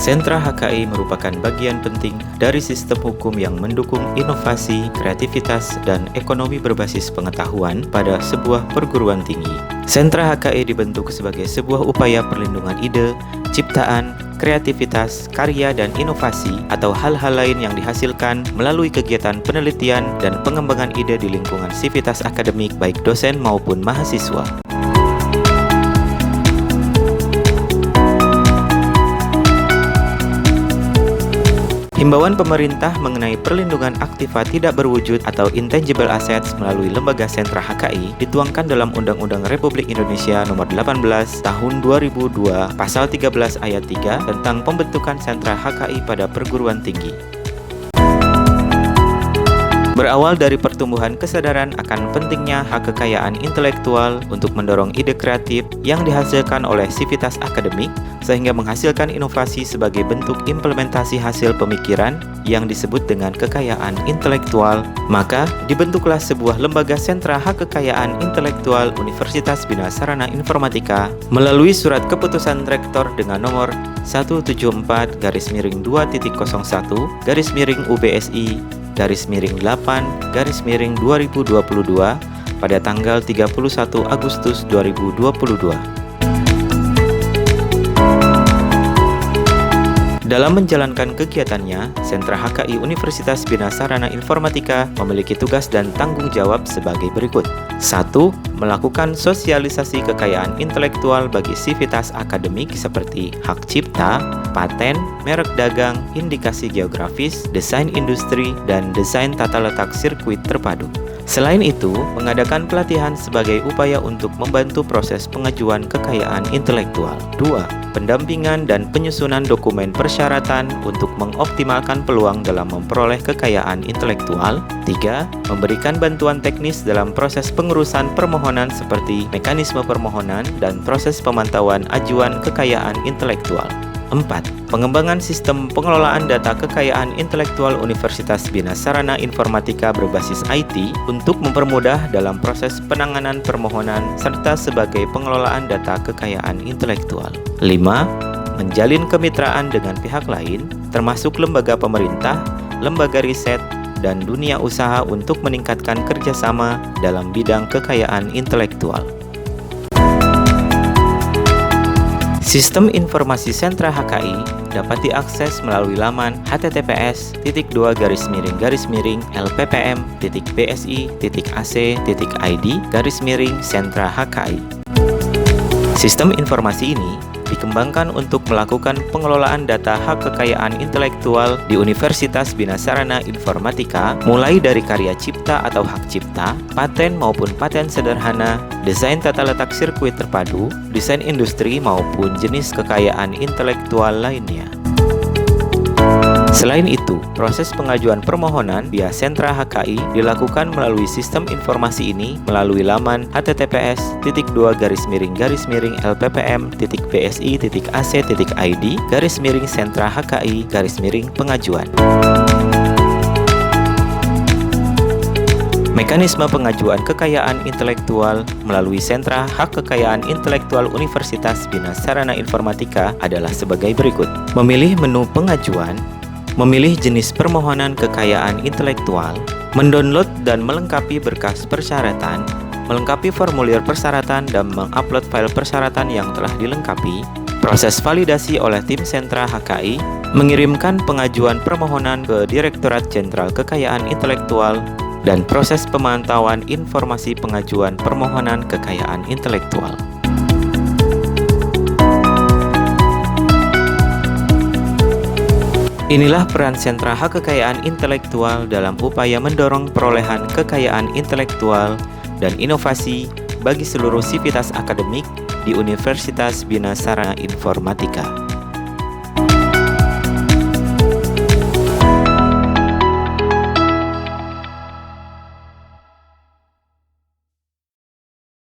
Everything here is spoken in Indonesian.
Sentra HKI merupakan bagian penting dari sistem hukum yang mendukung inovasi, kreativitas, dan ekonomi berbasis pengetahuan pada sebuah perguruan tinggi. Sentra HKI dibentuk sebagai sebuah upaya perlindungan ide, ciptaan, kreativitas, karya, dan inovasi atau hal-hal lain yang dihasilkan melalui kegiatan penelitian dan pengembangan ide di lingkungan sivitas akademik baik dosen maupun mahasiswa. Himbauan pemerintah mengenai perlindungan aktiva tidak berwujud atau intangible assets melalui lembaga sentra HKI dituangkan dalam Undang-Undang Republik Indonesia Nomor 18 Tahun 2002 Pasal 13 Ayat 3 tentang pembentukan sentra HKI pada perguruan tinggi. Berawal dari pertumbuhan kesadaran akan pentingnya hak kekayaan intelektual untuk mendorong ide kreatif yang dihasilkan oleh sivitas akademik, sehingga menghasilkan inovasi sebagai bentuk implementasi hasil pemikiran yang disebut dengan kekayaan intelektual, maka dibentuklah sebuah lembaga sentra hak kekayaan intelektual Universitas Bina Sarana Informatika melalui surat keputusan rektor dengan nomor 174-UBSI-8-2022 pada tanggal 31 Agustus 2022. Dalam menjalankan kegiatannya, Sentra HKI Universitas Bina Sarana Informatika memiliki tugas dan tanggung jawab sebagai berikut. 1. Melakukan sosialisasi kekayaan intelektual bagi sivitas akademik seperti hak cipta, paten, merek dagang, indikasi geografis, desain industri, dan desain tata letak sirkuit terpadu. Selain itu, mengadakan pelatihan sebagai upaya untuk membantu proses pengajuan kekayaan intelektual. 2. Pendampingan dan penyusunan dokumen persyaratan untuk mengoptimalkan peluang dalam memperoleh kekayaan intelektual. 3. Memberikan bantuan teknis dalam proses pengurusan permohonan seperti mekanisme permohonan dan proses pemantauan ajuan kekayaan intelektual. 4. Pengembangan sistem pengelolaan data kekayaan intelektual Universitas Bina Sarana Informatika berbasis IT untuk mempermudah dalam proses penanganan permohonan serta sebagai pengelolaan data kekayaan intelektual. 5. Menjalin kemitraan dengan pihak lain, termasuk lembaga pemerintah, lembaga riset, dan dunia usaha untuk meningkatkan kerjasama dalam bidang kekayaan intelektual. Sistem informasi sentra HKI dapat diakses melalui laman https://lppm.bsi.ac.id/sentra HKI. Sistem informasi ini dikembangkan untuk melakukan pengelolaan data hak kekayaan intelektual di Universitas Bina Sarana Informatika, mulai dari karya cipta atau hak cipta, paten maupun paten sederhana, desain tata letak sirkuit terpadu, desain industri maupun jenis kekayaan intelektual lainnya. Selain itu, proses pengajuan permohonan via sentra HKI dilakukan melalui sistem informasi ini melalui laman https://lppm.bsi.ac.id/sentra HKI/pengajuan. Mekanisme pengajuan kekayaan intelektual melalui Sentra Hak Kekayaan Intelektual Universitas Bina Sarana Informatika adalah sebagai berikut. Memilih menu pengajuan, memilih jenis permohonan kekayaan intelektual, mendownload dan melengkapi berkas persyaratan, melengkapi formulir persyaratan dan mengupload file persyaratan yang telah dilengkapi, proses validasi oleh tim Sentra HKI, mengirimkan pengajuan permohonan ke Direktorat Jenderal Kekayaan Intelektual, dan proses pemantauan informasi pengajuan permohonan kekayaan intelektual. Inilah peran Sentra Hak Kekayaan Intelektual dalam upaya mendorong perolehan kekayaan intelektual dan inovasi bagi seluruh sivitas akademik di Universitas Bina Sarana Informatika.